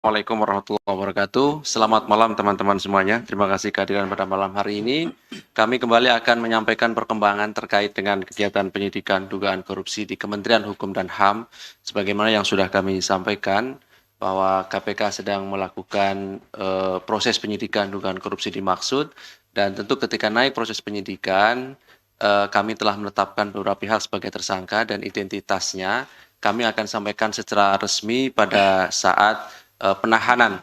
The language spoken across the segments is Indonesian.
Assalamualaikum warahmatullahi wabarakatuh. Selamat malam teman-teman semuanya. Terima kasih kehadiran pada malam hari ini. Kami kembali akan menyampaikan perkembangan terkait dengan kegiatan penyidikan dugaan korupsi di Kementerian Hukum dan HAM. Sebagaimana yang sudah kami sampaikan bahwa KPK sedang melakukan proses penyidikan dugaan korupsi dimaksud, dan tentu ketika naik proses penyidikan kami telah menetapkan beberapa pihak sebagai tersangka dan identitasnya kami akan sampaikan secara resmi pada saat penahanan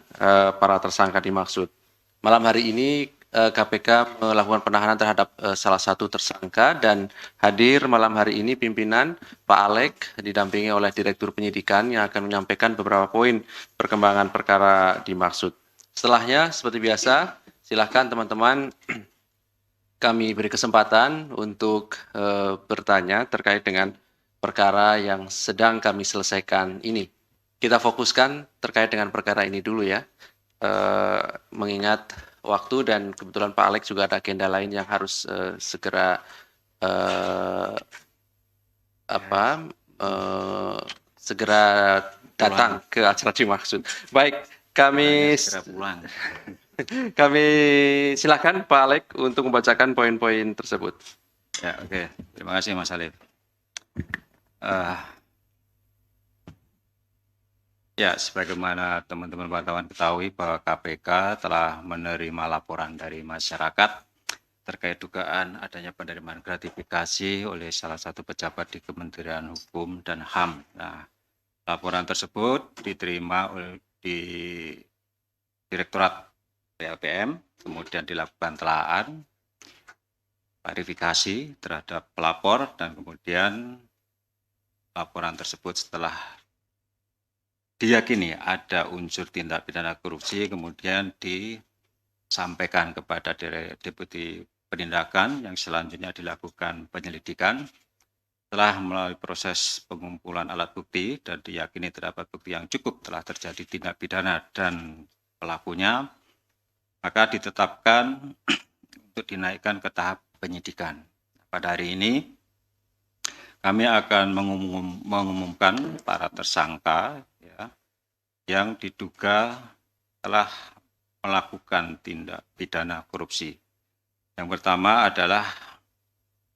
para tersangka dimaksud. Malam hari ini KPK melakukan penahanan terhadap salah satu tersangka dan hadir malam hari ini pimpinan Pak Alek didampingi oleh Direktur Penyidikan yang akan menyampaikan beberapa poin perkembangan perkara dimaksud. Setelahnya, seperti biasa, silakan teman-teman kami beri kesempatan untuk bertanya terkait dengan perkara yang sedang kami selesaikan ini. Kita fokuskan terkait dengan perkara ini dulu ya, mengingat waktu dan kebetulan Pak Alex juga ada agenda lain yang harus segera segera datang ke acara dimaksud. Baik, kami silakan Pak Alex untuk membacakan poin-poin tersebut. Ya, oke. Terima kasih Mas Alif. Ya, sebagaimana teman-teman wartawan ketahui bahwa KPK telah menerima laporan dari masyarakat terkait dugaan adanya penerimaan gratifikasi oleh salah satu pejabat di Kementerian Hukum dan HAM. Nah, laporan tersebut diterima di Direktorat PLPM, kemudian dilakukan telaah, verifikasi terhadap pelapor, dan kemudian laporan tersebut setelah diyakini ada unsur tindak pidana korupsi kemudian disampaikan kepada Deputi Penindakan yang selanjutnya dilakukan penyelidikan. Setelah melalui proses pengumpulan alat bukti dan diyakini terdapat bukti yang cukup telah terjadi tindak pidana dan pelakunya, maka ditetapkan untuk dinaikkan ke tahap penyidikan. Pada hari ini kami akan mengumumkan para tersangka yang diduga telah melakukan tindak pidana korupsi. Yang pertama adalah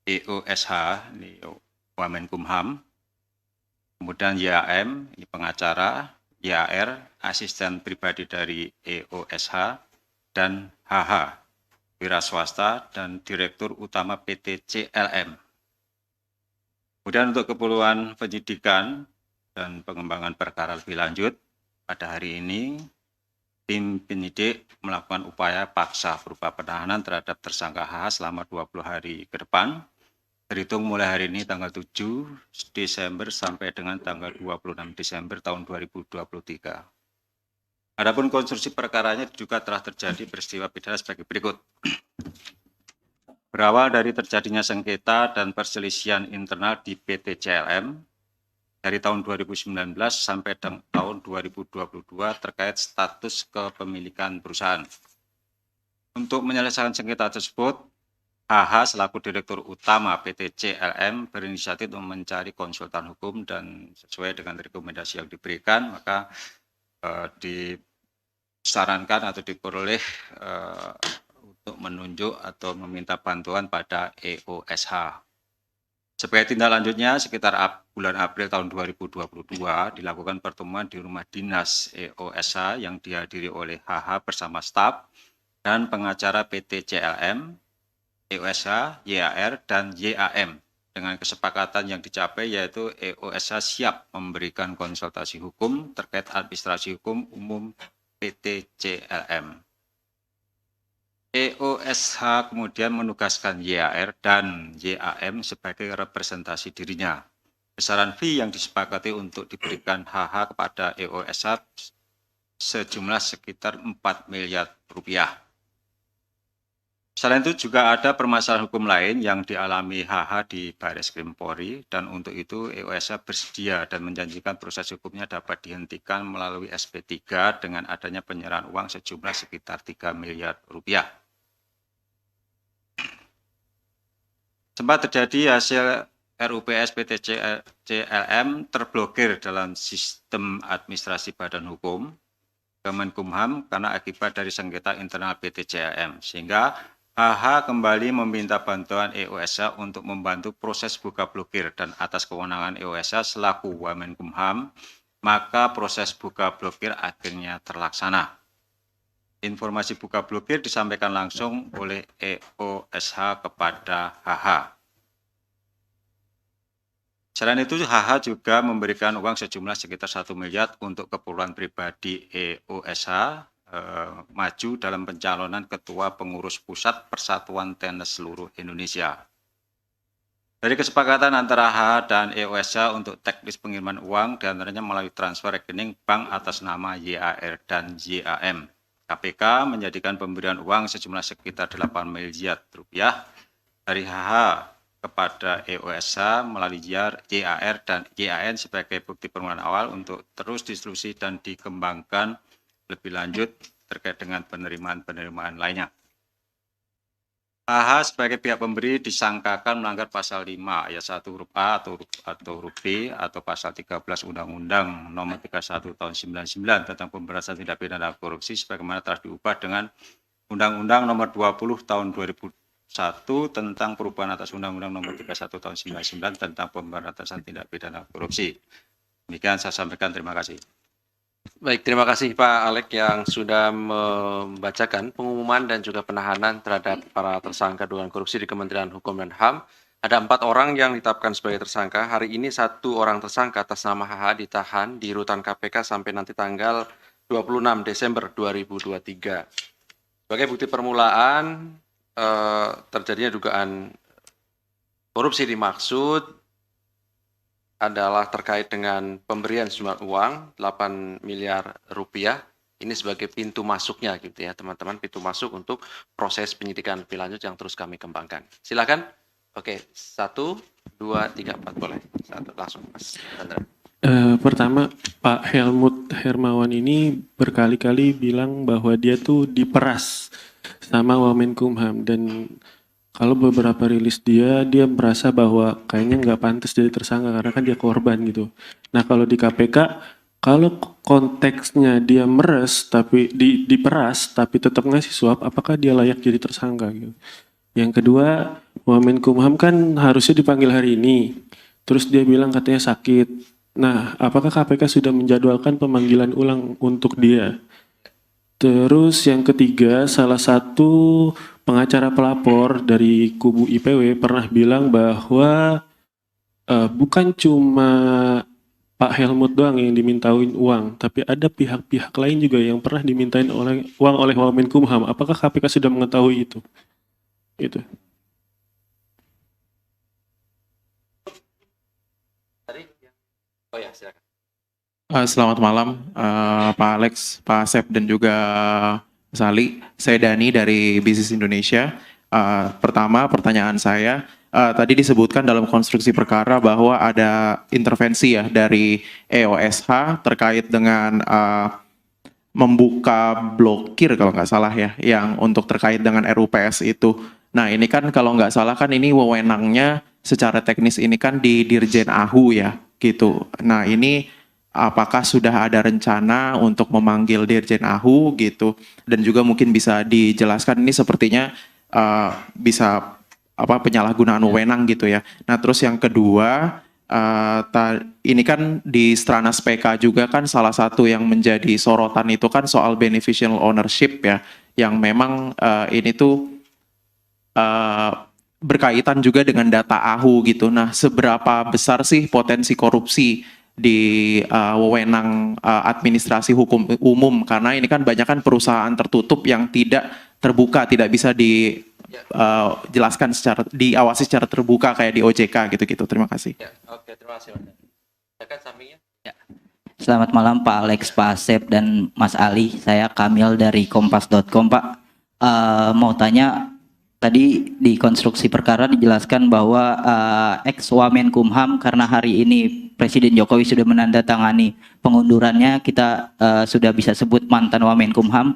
EOSH, ini Wamenkumham, kemudian YAM, ini pengacara, YAR, asisten pribadi dari EOSH, dan HH, wira swasta, dan Direktur Utama PT CLM. Kemudian untuk keperluan penyidikan dan pengembangan perkara lebih lanjut, pada hari ini, tim penyidik melakukan upaya paksa berupa penahanan terhadap tersangka HH selama 20 hari ke depan, terhitung mulai hari ini tanggal 7 Desember sampai dengan tanggal 26 Desember tahun 2023. Adapun konstruksi perkaranya juga telah terjadi peristiwa pidana sebagai berikut. Berawal dari terjadinya sengketa dan perselisihan internal di PT CLM, dari tahun 2019 sampai tahun 2022 terkait status kepemilikan perusahaan. Untuk menyelesaikan sengketa tersebut, HH selaku Direktur Utama PT CLM berinisiatif untuk mencari konsultan hukum dan sesuai dengan rekomendasi yang diberikan, maka disarankan atau diperoleh untuk menunjuk atau meminta bantuan pada EOSH. Sebagai tindak lanjutnya, sekitar bulan April tahun 2022 dilakukan pertemuan di rumah dinas EOSH yang dihadiri oleh HH bersama staf dan pengacara PT CLM, EOSH, YAR, dan YAM. Dengan kesepakatan yang dicapai yaitu EOSH siap memberikan konsultasi hukum terkait administrasi hukum umum PT CLM. EOSH kemudian menugaskan YAR dan YAM sebagai representasi dirinya. Besaran fee yang disepakati untuk diberikan HH kepada EOSH sejumlah sekitar 4 miliar rupiah. Selain itu juga ada permasalahan hukum lain yang dialami HH di Barreskrim Polri, dan untuk itu EOSH bersedia dan menjanjikan proses hukumnya dapat dihentikan melalui SP3 dengan adanya penyerahan uang sejumlah sekitar 3 miliar rupiah. Sempat terjadi hasil RUPS PT CLM terblokir dalam sistem administrasi badan hukum. Kemenkumham karena akibat dari sengketa internal PT JAM, sehingga HH kembali meminta bantuan EOSH untuk membantu proses buka blokir, dan atas kewenangan EOSH selaku Wamenkumham, maka proses buka blokir akhirnya terlaksana. Informasi buka blokir disampaikan langsung oleh EOSH kepada HH. Selain itu, HH juga memberikan uang sejumlah sekitar 1 miliar untuk keperluan pribadi EOSH maju dalam pencalonan Ketua Pengurus Pusat Persatuan Tenis Seluruh Indonesia. Dari kesepakatan antara HH dan EOSH untuk teknis pengiriman uang, diantaranya melalui transfer rekening bank atas nama YAR dan YAM. KPK menjadikan pemberian uang sejumlah sekitar 8 miliar rupiah dari HH kepada EOSH melalui YAR dan YAN sebagai bukti permulaan awal untuk terus diskusi dan dikembangkan lebih lanjut terkait dengan penerimaan lainnya. HH sebagai pihak pemberi disangkakan melanggar pasal 5 ayat 1 huruf A atau huruf B atau pasal 13 Undang-Undang Nomor 31 Tahun 99 tentang pemberantasan tindak pidana korupsi sebagaimana telah diubah dengan Undang-Undang Nomor 20 Tahun 2001 tentang perubahan atas Undang-Undang Nomor 31 Tahun 99 tentang pemberantasan tindak pidana korupsi. Demikian saya sampaikan, terima kasih. Baik, terima kasih Pak Alek yang sudah membacakan pengumuman dan juga penahanan terhadap para tersangka dugaan korupsi di Kementerian Hukum dan HAM. Ada 4 orang yang ditetapkan sebagai tersangka. Hari ini 1 orang tersangka atas nama HH ditahan di rutan KPK sampai nanti tanggal 26 Desember 2023. Sebagai bukti permulaan, terjadinya dugaan korupsi dimaksud adalah terkait dengan pemberian sejumlah uang 8 miliar rupiah. Ini sebagai pintu masuknya gitu ya teman-teman, pintu masuk untuk proses penyidikan lebih lanjut yang terus kami kembangkan. Silakan. Oke, 1, 2, 3, 4 boleh. 1 langsung Mas Chandra. Pertama, Pak Helmut Hermawan ini berkali-kali bilang bahwa dia tuh diperas sama Wamenkumham, dan kalau beberapa rilis dia merasa bahwa kayaknya nggak pantas jadi tersangka karena kan dia korban gitu. Nah kalau di KPK, kalau konteksnya dia meres tapi diperas tapi tetap ngasih suap, apakah dia layak jadi tersangka gitu? Yang kedua, Wamenkumham kan harusnya dipanggil hari ini, terus dia bilang katanya sakit. Nah, apakah KPK sudah menjadwalkan pemanggilan ulang untuk dia? Terus yang ketiga, salah satu pengacara pelapor dari kubu IPW pernah bilang bahwa bukan cuma Pak Helmut doang yang dimintain uang, tapi ada pihak-pihak lain juga yang pernah dimintain uang oleh Wamenkumham. Apakah KPK sudah mengetahui itu? Itu. Oh ya, silakan. Selamat malam, Pak Alex, Pak Asep, dan juga Mas Ali. Saya Dani dari Bisnis Indonesia. Pertama, pertanyaan saya, tadi disebutkan dalam konstruksi perkara bahwa ada intervensi ya dari EOSH terkait dengan membuka blokir kalau nggak salah ya, yang untuk terkait dengan RUPS itu. Nah ini kan kalau nggak salah kan ini wewenangnya secara teknis ini kan di Dirjen AHU ya gitu. Nah ini apakah sudah ada rencana untuk memanggil Dirjen AHU gitu, dan juga mungkin bisa dijelaskan ini sepertinya bisa penyalahgunaan wewenang gitu ya. Nah terus yang kedua, ini kan di Stranas PK juga kan salah satu yang menjadi sorotan itu kan soal beneficial ownership ya, yang memang ini tuh berkaitan juga dengan data AHU gitu. Nah seberapa besar sih potensi korupsi di wewenang administrasi hukum umum, karena ini kan banyak kan perusahaan tertutup yang tidak terbuka, tidak bisa dijelaskan diawasi secara terbuka kayak di OJK gitu-gitu. Terima kasih. Ya, oke, terima kasih. Silakan sampingnya. Ya. Selamat malam Pak Alex, Pak Asep, dan Mas Ali. Saya Kamil dari Kompas.com Pak. Mau tanya, tadi di konstruksi perkara dijelaskan bahwa ex-Wamenkumham karena hari ini Presiden Jokowi sudah menandatangani pengundurannya, kita sudah bisa sebut mantan Wamenkumham,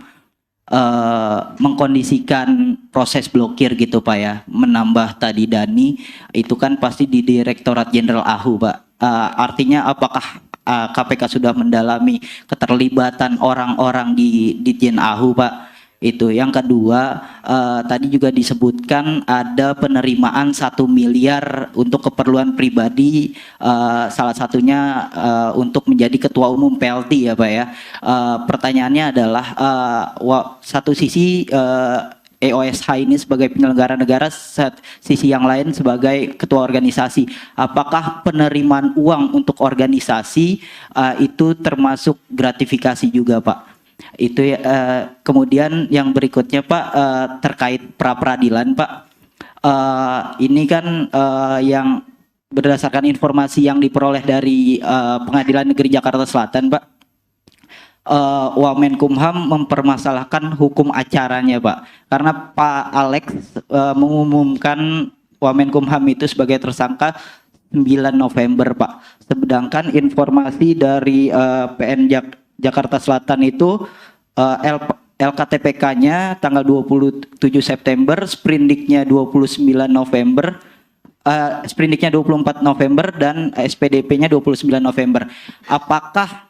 mengkondisikan proses blokir gitu Pak ya. Menambah tadi Dani, itu kan pasti di Direktorat Jenderal AHU Pak. Artinya apakah KPK sudah mendalami keterlibatan orang-orang di Ditjen AHU, Pak. Itu yang kedua, tadi juga disebutkan ada penerimaan 1 miliar untuk keperluan pribadi, salah satunya untuk menjadi ketua umum PLT ya Pak ya. Pertanyaannya adalah satu sisi EOSH ini sebagai penyelenggara negara, sisi yang lain sebagai ketua organisasi. Apakah penerimaan uang untuk organisasi itu termasuk gratifikasi juga Pak? Itu ya. Kemudian yang berikutnya Pak, terkait pra peradilan Pak, ini kan yang berdasarkan informasi yang diperoleh dari Pengadilan Negeri Jakarta Selatan Pak, Wamenkumham mempermasalahkan hukum acaranya Pak, karena Pak Alex mengumumkan Wamenkumham itu sebagai tersangka 9 November Pak, sedangkan informasi dari PN Jakarta Selatan itu LKTPK-nya tanggal 27 September, sprindiknya 29 November, sprindiknya 24 November dan SPDP-nya 29 November. Apakah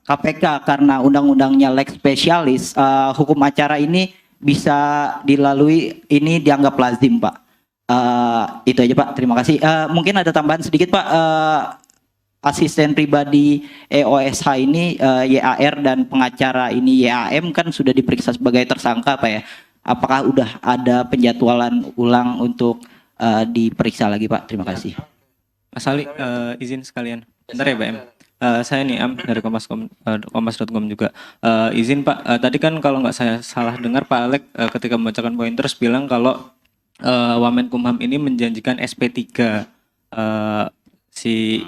KPK karena undang-undangnya lex spesialis, hukum acara ini bisa dilalui, ini dianggap lazim Pak? Itu aja Pak, terima kasih. Mungkin ada tambahan sedikit Pak. Asisten pribadi EOSH ini YAR dan pengacara ini YAM kan sudah diperiksa sebagai tersangka Pak ya. Apakah udah ada penjadwalan ulang untuk diperiksa lagi Pak? Terima kasih. Mas Ali, izin sekalian. Bentar ya BM. Saya nih Am dari kompas.com juga. Izin Pak, tadi kan kalau nggak saya salah dengar Pak Alek ketika membacakan pointers bilang kalau Wamenkumham ini menjanjikan SP3 si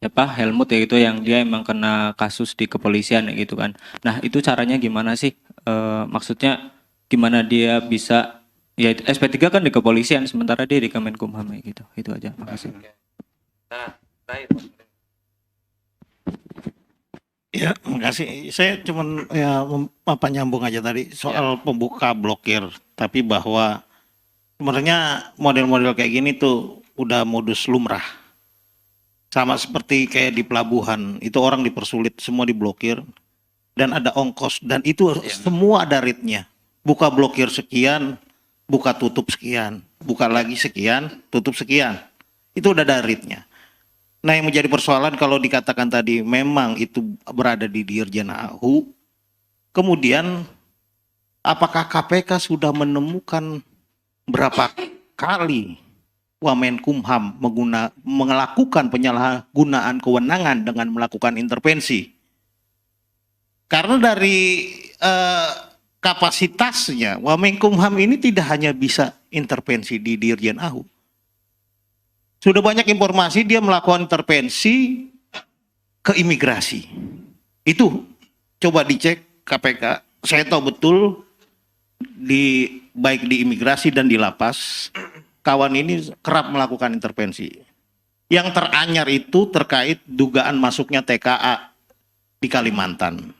siapa Helmut ya gitu, yang dia emang kena kasus di kepolisian ya gitu kan. Nah itu caranya gimana sih? Maksudnya gimana dia bisa, ya SP3 kan di kepolisian sementara dia di Kemenkumham ya gitu. Itu aja, makasih. Nah, baik. Ya, makasih. Saya cuman ya nyambung aja tadi soal pembuka blokir, tapi bahwa sebenarnya model-model kayak gini tuh udah modus lumrah. Sama seperti kayak di pelabuhan, itu orang dipersulit, semua diblokir, dan ada ongkos, dan itu semua ada rate-nya. Buka blokir sekian, buka tutup sekian, buka lagi sekian, tutup sekian. Itu udah ada rate-nya. Nah yang menjadi persoalan kalau dikatakan tadi memang itu berada di Dirjen AHU, kemudian apakah KPK sudah menemukan berapa kali Wamenkumham melakukan penyalahgunaan kewenangan dengan melakukan intervensi? Karena dari kapasitasnya, Wamenkumham ini tidak hanya bisa intervensi di Dirjen AHU. Sudah banyak informasi dia melakukan intervensi ke imigrasi. Itu coba dicek KPK. Saya tahu betul baik di imigrasi dan di lapas, kawan ini kerap melakukan intervensi. Yang teranyar itu terkait dugaan masuknya TKA di Kalimantan.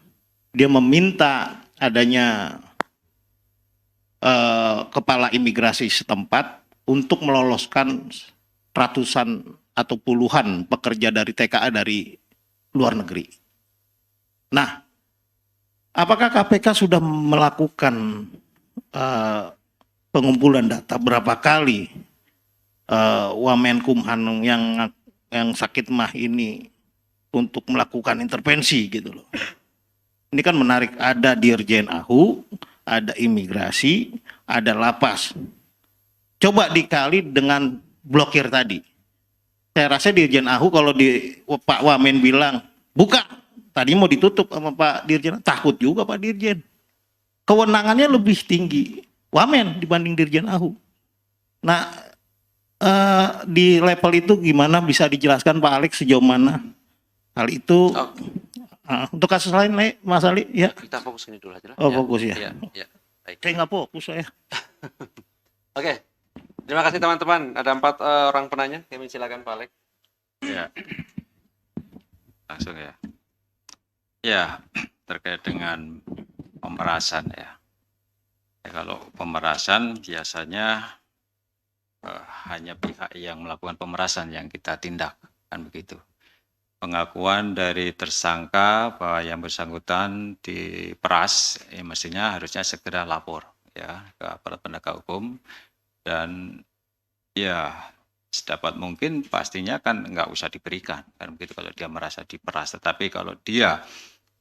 Dia meminta adanya kepala imigrasi setempat untuk meloloskan ratusan atau puluhan pekerja dari TKA dari luar negeri. Nah, apakah KPK sudah melakukan pengumpulan data berapa kali Wamenkumham yang sakit mah ini untuk melakukan intervensi gitu loh. Ini kan menarik, ada Dirjen AHU, ada imigrasi, ada lapas. Coba dikali dengan blokir tadi. Saya rasa Dirjen AHU kalau Pak Wamen bilang buka, tadi mau ditutup sama Pak Dirjen, takut juga Pak Dirjen. Kewenangannya lebih tinggi Wamen dibanding Dirjen AHU. Nah, di level itu gimana bisa dijelaskan Pak Alex sejauh mana hal itu? Untuk kasus lain, Mas Ali, ya. Kita fokus ini dulu aja lah. Oh, fokus ya. Ya. Baik. Saya nggak fokus saya. Oke. Terima kasih teman-teman. Ada 4 orang penanya. Kami silakan Pak Alex. Ya. Langsung ya. Ya, terkait dengan pemerasan ya. Kalau pemerasan biasanya hanya pihak yang melakukan pemerasan yang kita tindak, kan begitu. pengakuan dari tersangka bahwa yang bersangkutan diperas, mestinya harusnya segera lapor ya ke aparat penegak hukum, dan ya sedapat mungkin pastinya kan nggak usah diberikan kan begitu kalau dia merasa diperas. Tetapi kalau dia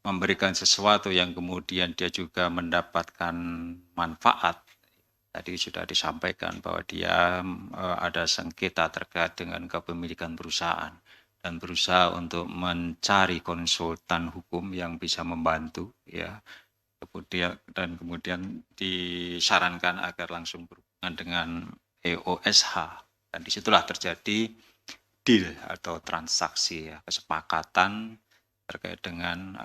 memberikan sesuatu yang kemudian dia juga mendapatkan manfaat, tadi sudah disampaikan bahwa dia ada sengketa terkait dengan kepemilikan perusahaan dan berusaha untuk mencari konsultan hukum yang bisa membantu ya, kemudian disarankan agar langsung berhubungan dengan EOSH, dan disitulah terjadi deal atau transaksi ya, kesepakatan terkait dengan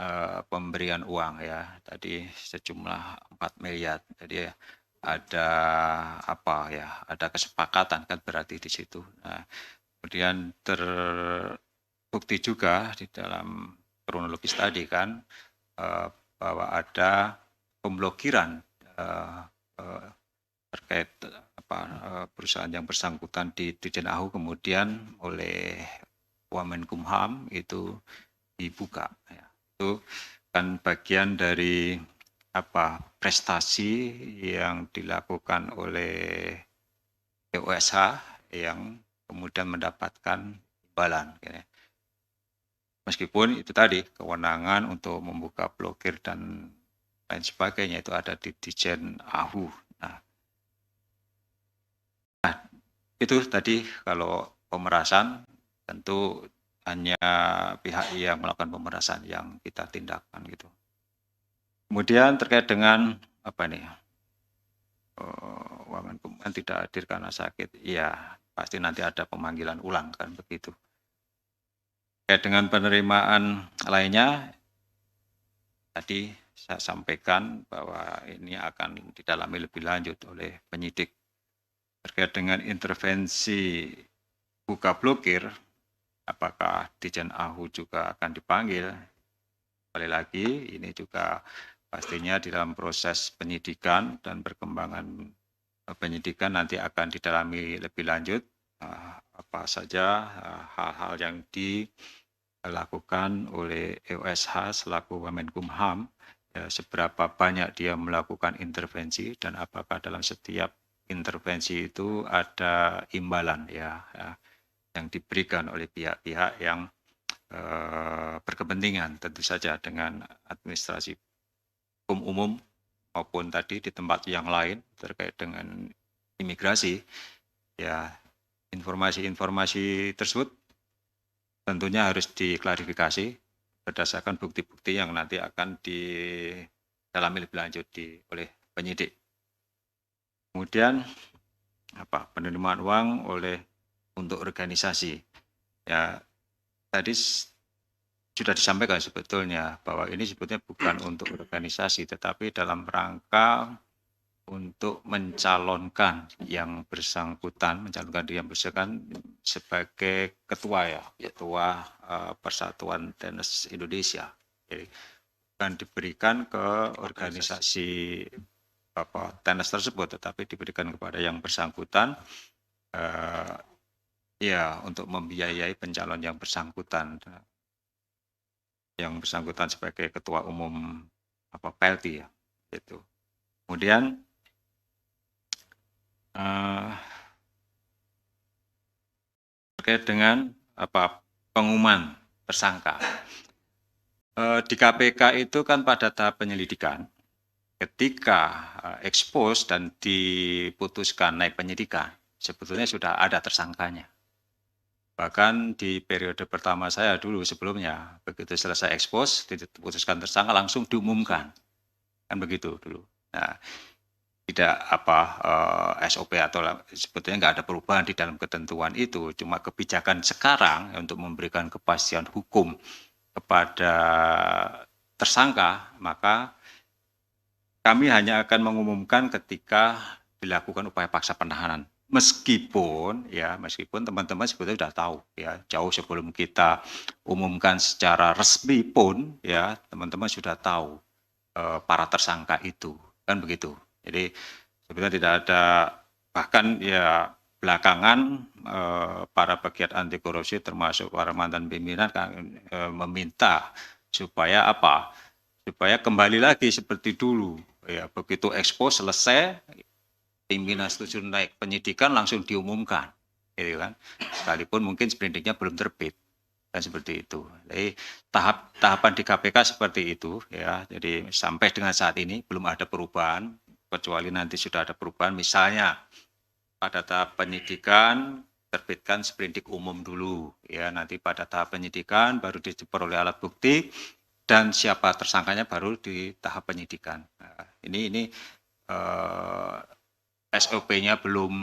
pemberian uang ya, tadi sejumlah 4 miliar. Jadi ada apa ya, ada kesepakatan kan berarti di situ. Nah, kemudian terbukti juga di dalam kronologis tadi kan bahwa ada pemblokiran terkait perusahaan yang bersangkutan di Dirjen AHU, kemudian oleh Wamenkumham itu dibuka ya. Itu kan bagian dari prestasi yang dilakukan oleh EOSH yang kemudian mendapatkan imbalan ya. Meskipun itu tadi kewenangan untuk membuka blokir dan lain sebagainya itu ada di Dirjen AHU. Nah, itu tadi kalau pemerasan tentu hanya pihak yang melakukan pemerasan yang kita tindakkan gitu. Kemudian terkait dengan Wamenkumham tidak hadir karena sakit, ya pasti nanti ada pemanggilan ulang kan begitu. Terkait dengan penerimaan lainnya, tadi saya sampaikan bahwa ini akan didalami lebih lanjut oleh penyidik. Terkait dengan intervensi buka blokir, apakah Dirjen AHU juga akan dipanggil? Kembali lagi, ini juga pastinya di dalam proses penyidikan dan perkembangan penyidikan nanti akan didalami lebih lanjut apa saja hal-hal yang dilakukan oleh EOSH selaku Wamenkumham, ya, seberapa banyak dia melakukan intervensi dan apakah dalam setiap intervensi itu ada imbalan ya yang diberikan oleh pihak-pihak yang berkepentingan tentu saja dengan administrasi hukum umum maupun tadi di tempat yang lain terkait dengan imigrasi ya. Informasi-informasi tersebut tentunya harus diklarifikasi berdasarkan bukti-bukti yang nanti akan didalami lebih lanjut oleh penyidik. Kemudian penerimaan uang untuk organisasi ya, tadi sudah disampaikan sebetulnya bahwa ini sebetulnya bukan untuk organisasi tetapi dalam rangka untuk mencalonkan yang bersangkutan sebagai ketua Persatuan Tenis Indonesia. Jadi bukan diberikan ke organisasi tenis tersebut tetapi diberikan kepada yang bersangkutan ya untuk membiayai pencalon yang bersangkutan sebagai ketua umum PLT ya gitu. Kemudian terkait dengan pengumuman tersangka di KPK itu kan pada tahap penyelidikan, ketika expose dan diputuskan naik penyidikan sebetulnya sudah ada tersangkanya. Bahkan di periode pertama saya dulu sebelumnya, begitu selesai expose, diputuskan tersangka langsung diumumkan. Kan begitu dulu. Nah, tidak SOP atau sebetulnya nggak ada perubahan di dalam ketentuan itu. Cuma kebijakan sekarang untuk memberikan kepastian hukum kepada tersangka, maka kami hanya akan mengumumkan ketika dilakukan upaya paksa penahanan. Meskipun teman-teman sebetulnya sudah tahu ya, jauh sebelum kita umumkan secara resmi pun ya teman-teman sudah tahu para tersangka itu kan begitu. Jadi sebetulnya tidak ada, bahkan ya belakangan para pegiat anti korupsi termasuk para mantan pimpinan meminta supaya apa? Supaya kembali lagi seperti dulu. Ya, begitu ekspos selesai, pimpinan setuju naik penyidikan langsung diumumkan, gitu kan? Sekalipun mungkin sprindiknya belum terbit. Dan seperti itu. Jadi tahapan di KPK seperti itu ya. Jadi sampai dengan saat ini belum ada perubahan, kecuali nanti sudah ada perubahan. Misalnya pada tahap penyidikan terbitkan sprindik umum dulu ya. Nanti pada tahap penyidikan baru diperoleh alat bukti dan siapa tersangkanya baru di tahap penyidikan. Nah, ini SOP-nya belum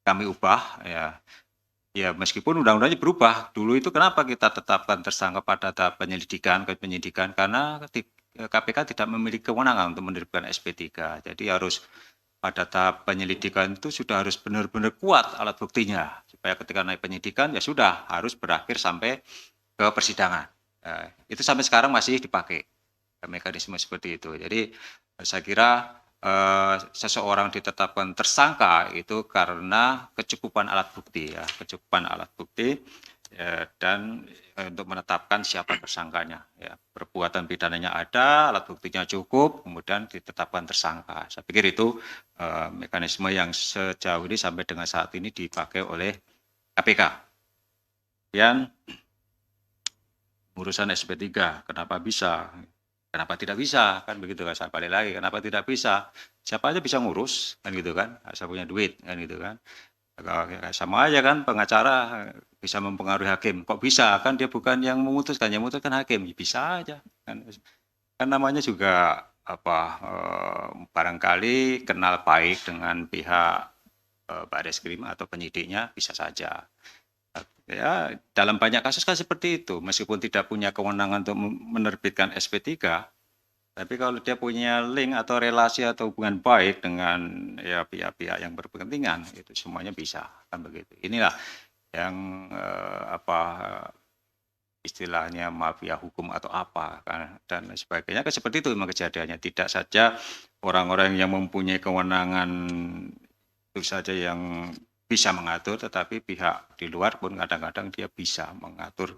kami ubah ya. Ya, meskipun undang-undangnya berubah, dulu itu kenapa kita tetapkan tersangka pada tahap penyidikan, karena KPK tidak memiliki kewenangan untuk menerbitkan SP3. Jadi harus pada tahap penyelidikan itu sudah harus benar-benar kuat alat buktinya, supaya ketika naik penyidikan ya sudah harus berakhir sampai ke persidangan. Itu sampai sekarang masih dipakai mekanisme seperti itu. Jadi saya kira seseorang ditetapkan tersangka itu karena kecukupan alat bukti ya, dan untuk menetapkan siapa tersangkanya ya. Perbuatan pidananya ada, alat buktinya cukup, kemudian ditetapkan tersangka. Saya pikir itu mekanisme yang sejauh ini sampai dengan saat ini dipakai oleh KPK. Kemudian urusan SP3, kenapa bisa? Kenapa tidak bisa? Kan begitu kan, saya balik lagi, kenapa tidak bisa? Siapa aja bisa ngurus, kan gitu kan, asal punya duit, kan gitu kan. Sama aja kan, pengacara bisa mempengaruhi hakim. Kok bisa? Kan dia bukan yang memutuskan, yang memutuskan hakim. Bisa aja. Kan namanya juga barangkali kenal baik dengan pihak Barreskrim atau penyidiknya, bisa saja. Ya, dalam banyak kasus kan seperti itu, meskipun tidak punya kewenangan untuk menerbitkan SP3, tapi kalau dia punya link atau relasi atau hubungan baik dengan ya pihak-pihak yang berkepentingan, itu semuanya bisa, kan begitu. Inilah yang istilahnya mafia hukum atau apa kan, dan sebagainya kan seperti itu memang kejadiannya. Tidak saja orang-orang yang mempunyai kewenangan itu saja yang bisa mengatur, tetapi pihak di luar pun kadang-kadang dia bisa mengatur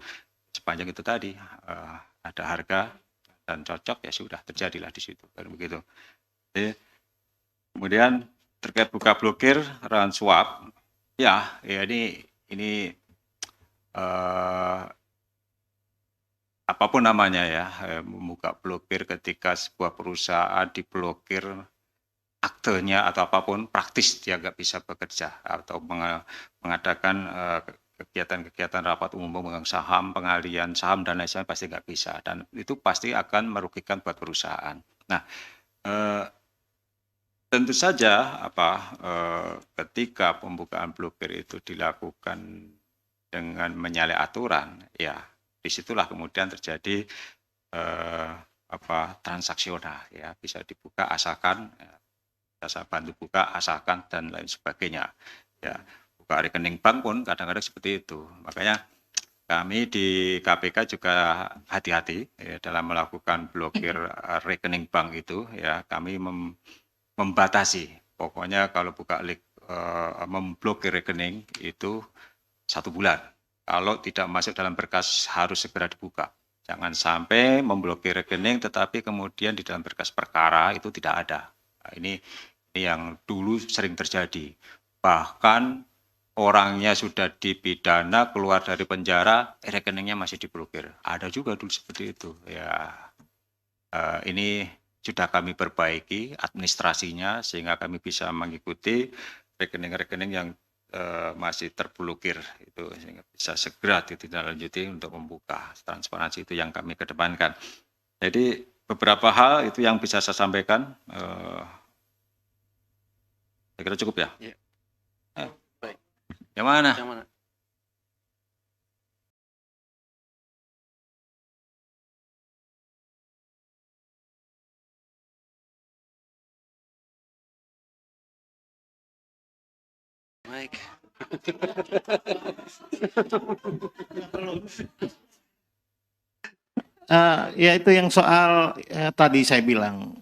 sepanjang itu tadi ada harga dan cocok ya sudah terjadilah di situ kan begitu. Jadi, kemudian terkait buka blokir run swap ya ini apapun namanya ya, membuka blokir ketika sebuah perusahaan diblokir aktenya atau apapun, praktis dia nggak bisa bekerja atau mengadakan kegiatan-kegiatan rapat umum pemegang saham, pengalian saham dan lain sebagainya pasti nggak bisa, dan itu pasti akan merugikan buat perusahaan. Nah, tentu saja ketika pembukaan blokir itu dilakukan dengan menyalahi aturan, ya disitulah kemudian terjadi transaksional ya, bisa dibuka asalkan saya bantu buka asalkan dan lain sebagainya ya. Buka rekening bank pun kadang-kadang seperti itu. Makanya kami di KPK juga hati-hati ya, dalam melakukan blokir rekening bank itu ya. Kami membatasi, pokoknya kalau buka memblokir rekening itu 1 bulan. Kalau tidak masuk dalam berkas harus segera dibuka. Jangan sampai memblokir rekening tetapi kemudian di dalam berkas perkara itu tidak ada. Nah, ini yang dulu sering terjadi. Bahkan orangnya sudah dipidana, keluar dari penjara, rekeningnya masih diblokir. Ada juga dulu seperti itu. Ya, ini sudah kami perbaiki administrasinya sehingga kami bisa mengikuti rekening-rekening yang masih terblokir itu, sehingga bisa segera ditindaklanjuti untuk membuka. Transparansi itu yang kami kedepankan. Jadi beberapa hal itu yang bisa saya sampaikan. Saya kira cukup ya. Ya. Baik. Yang mana? Yang mana? Baik. Ya itu yang soal tadi saya bilang.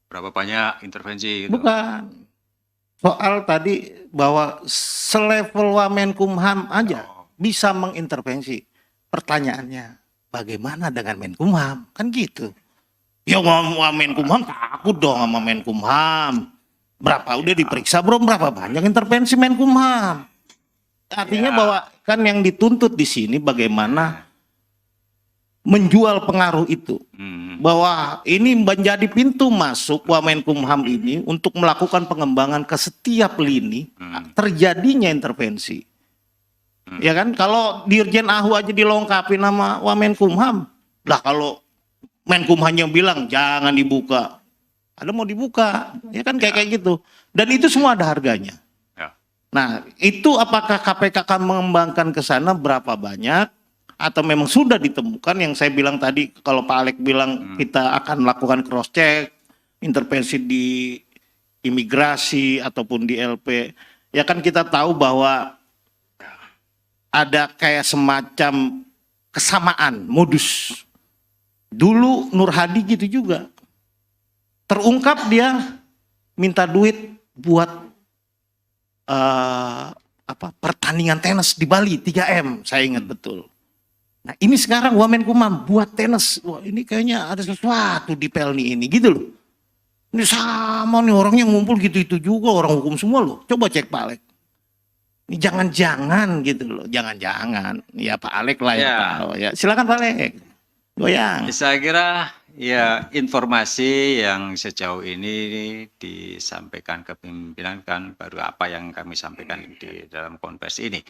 Berapa banyak intervensi gitu? Bukan. soal tadi bahwa selevel Wamenkumham aja bisa mengintervensi. Pertanyaannya, bagaimana dengan Menkumham? Kan gitu. Ya Wamenkumham takut dong sama Menkumham. Berapa udah diperiksa belum, berapa banyak intervensi Menkumham? Artinya bahwa kan yang dituntut di sini bagaimana menjual pengaruh itu. Bahwa ini menjadi pintu masuk Wamenkumham ini untuk melakukan pengembangan ke setiap lini terjadinya intervensi. Ya kan, kalau Dirjen AHU aja dilengkapi nama Wamenkumham, lah kalau Menkumhamnya bilang jangan dibuka, ada mau dibuka, ya kan kayak gitu. Dan itu semua ada harganya. Nah, itu apakah KPK akan mengembangkan ke sana berapa banyak? Atau memang sudah ditemukan yang saya bilang tadi, kalau Pak Alex bilang kita akan melakukan cross check, intervensi di imigrasi ataupun di LP, ya kan kita tahu bahwa ada kayak semacam kesamaan modus. Dulu Nur Hadi gitu juga, terungkap dia minta duit buat pertandingan tenis di Bali 3M, saya ingat betul. Nah ini sekarang Wamenkumham buat tenis, wah ini kayaknya ada sesuatu di Pelni ini gitu loh. Ini sama nih orangnya ngumpul gitu-itu juga, orang hukum semua loh. Coba cek Pak Alex. Ini jangan-jangan gitu loh, jangan-jangan. Ya Pak Alex lah ya. Tahu ya. Silakan Pak Alex. Goyang. Saya kira ya informasi yang sejauh ini disampaikan ke pimpinan kan baru apa yang kami sampaikan di dalam konversi ini.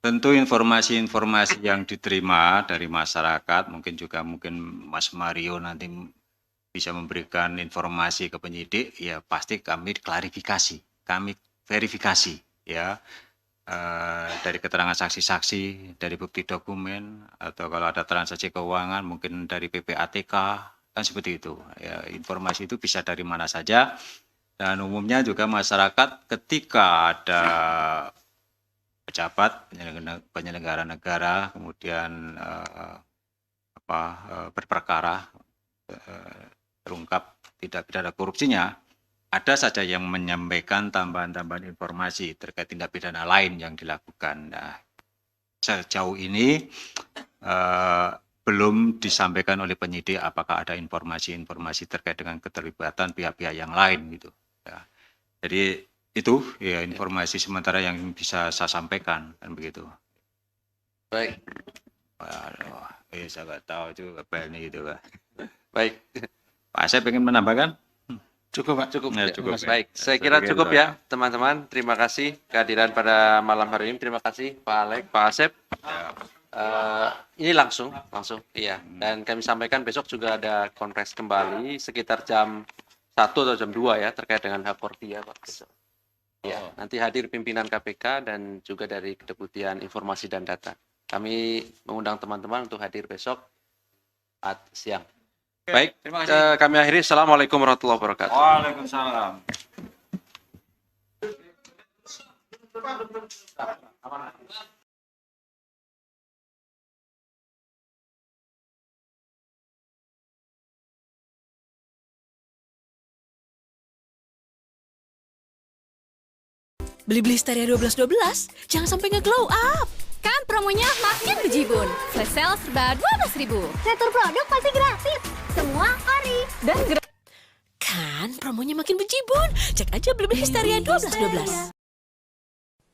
Tentu informasi-informasi yang diterima dari masyarakat, mungkin Mas Mario nanti bisa memberikan informasi ke penyidik, ya pasti kami klarifikasi, kami verifikasi, ya dari keterangan saksi-saksi, dari bukti dokumen, atau kalau ada transaksi keuangan mungkin dari PPATK, kan seperti itu. Ya, informasi itu bisa dari mana saja, dan umumnya juga masyarakat ketika ada pejabat penyelenggara negara kemudian berperkara terungkap tidak pidana korupsinya, ada saja yang menyampaikan tambahan-tambahan informasi terkait tindak pidana lain yang dilakukan. Nah, sejauh ini belum disampaikan oleh penyidik apakah ada informasi-informasi terkait dengan keterlibatan pihak-pihak yang lain gitu. Ya. Jadi itu ya informasi sementara yang bisa saya sampaikan kan begitu. Baik. Waduh, saya nggak tahu juga Pelni itu Pak. Baik. Pak, saya pengen menambahkan. Cukup Pak, cukup. Ya, cukup. Baik, saya kira cukup ya teman-teman. Terima kasih kehadiran pada malam hari ini. Terima kasih Pak Alex, Pak Asep. Ini langsung, iya. Dan kami sampaikan besok juga ada konferensi kembali sekitar jam 1 atau jam 2 ya terkait dengan hak Korpia Pak. Besok. Ya, nanti hadir pimpinan KPK dan juga dari Kedeputian Informasi dan Data. Kami mengundang teman-teman untuk hadir besok siang. Baik, terima kasih. Kami akhiri. Assalamualaikum warahmatullahi wabarakatuh. Waalaikumsalam. Beli-beli Histeria 12-12, jangan sampai nge-glow up. Kan promonya makin bejibun. Flash sale serba 12.000. Retur produk pasti gratis. Semua ori dan gratis. Kan promonya makin bejibun. Cek aja beli-beli Histeria 12-12.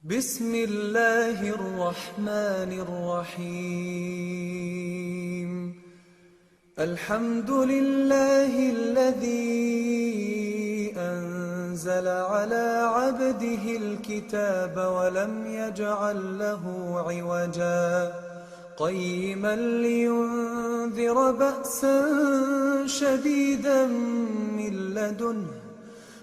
Bismillahirrahmanirrahim. Alhamdulillahilladzi أنزل على عبده الكتاب ولم يجعل له عوجا قيما لينذر بأسا شديدا من لدنه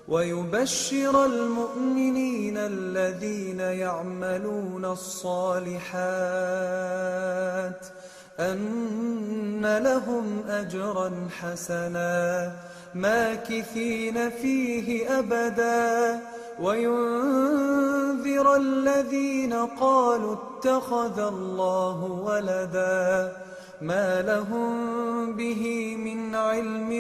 ويبشر المؤمنين الذين يعملون الصالحات أن لهم أجرا حسنا ماكثين فيه أبدا وينذر الذين قالوا اتخذ الله ولدا ما لهم به من علم